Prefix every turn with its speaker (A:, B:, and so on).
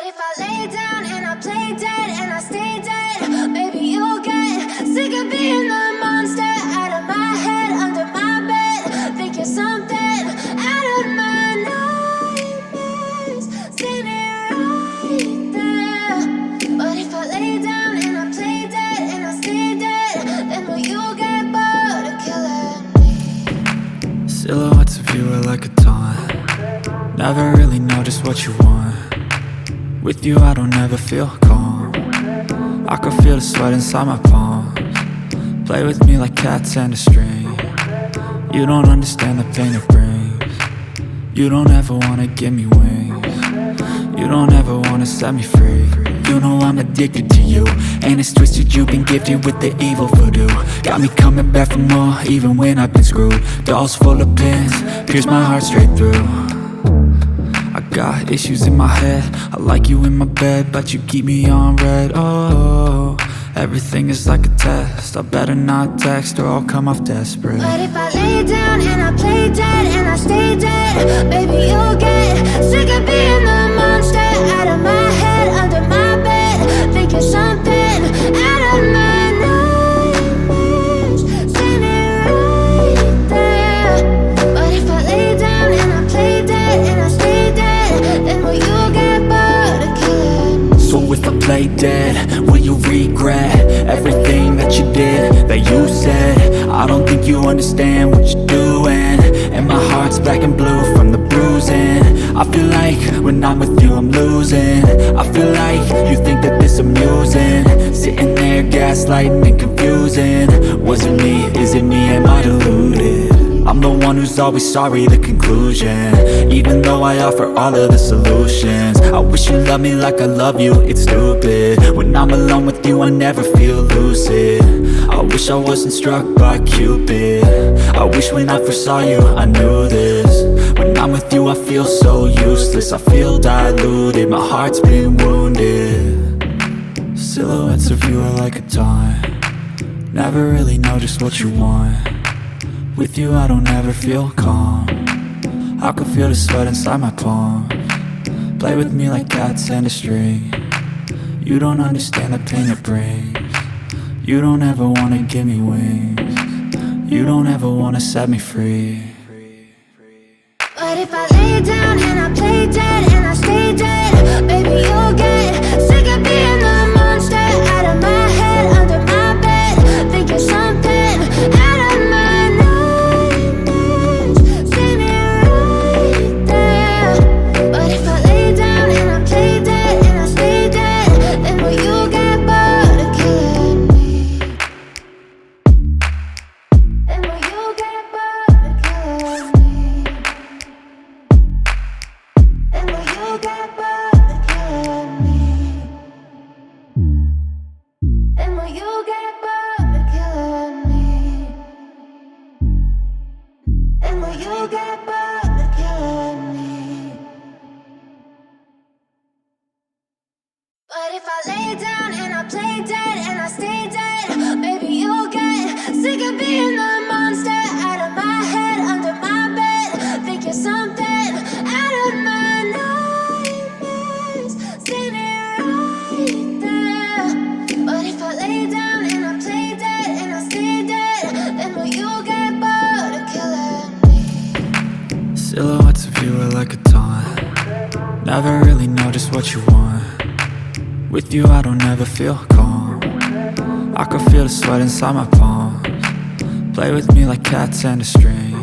A: if I lay down and I play dead and I stay dead, maybe you'll get sick of being the monster out of my head, under my bed. Think you're something out of my nightmares, standing right there. But if I lay down and I play dead and I stay dead, then will you get bored of killing me?
B: Silhouettes of you are like a taunt. Never really know just what you want. With you I don't ever feel calm. I can feel the sweat inside my palms. Play with me like cats and a string. You don't understand the pain it brings. You don't ever wanna give me wings. You don't ever wanna set me free. You know I'm addicted to you, and it's twisted, you've been gifted with the evil voodoo. Got me coming back for more, even when I've been screwed. Dolls full of pins, pierce my heart straight through. I got issues in my head, I like you in my bed, but you keep me on red. Oh, everything is like a test, I better not text or I'll come off desperate.
A: But if I lay down and I play dead and I stay dead, baby you'll get sick of being the monster out of my head, under my bed. Think you're something out of my nightmares, standing right there. But if I lay down and I play dead and I stay dead, then will you get bored of killing me?
B: So if I play dead, will you regret everything that you did, that you said? I don't think you understand what you're doing, and my heart's black and blue from the bruising. I feel like when I'm with you I'm losing. I feel like you think that this amusing, sitting there gaslighting and confusing. Was it me? Is it me? Am I deluded? I'm the one who's always sorry, the conclusion, even though I offer all of the solutions. I wish you loved me like I love you, it's stupid. When I'm alone with you I never feel lucid. I wish I wasn't struck by Cupid. I wish when I first saw you I knew this. When I'm with you I feel so useless, I feel diluted, my heart's been wounded. Silhouettes of you are like a taunt. Never really know just what you want. With you I don't ever feel calm. I can feel the sweat inside my palms. Play with me like cats and a string. You don't understand the pain it brings. You don't ever wanna give me wings. You don't ever wanna set me free.
A: But if I lay down and I play dead and I stay dead, baby you'll get sick of being the monster out of my head, under my bed. Think you're something out of my nightmares, standing right there. But if I lay down and I play dead and I stay dead, then will you get bored of killing me? Then will you get bored of killing me? Then will you get bored of killing me? Then will you get bored of killing me? Then will you get bored of killing me? But if I lay down and I play dead and I stay dead, maybe you'll get sick of being the monster out of my head, under my bed. Think you're something out of my nightmares, standing right there. But if I lay down and I play dead and I stay dead, then will you get bored of killing me?
B: Silhouettes of you are like a taunt. Never really know just what you want. With you I don't ever feel calm. I can feel the sweat inside my palms. Play with me like cats and a string.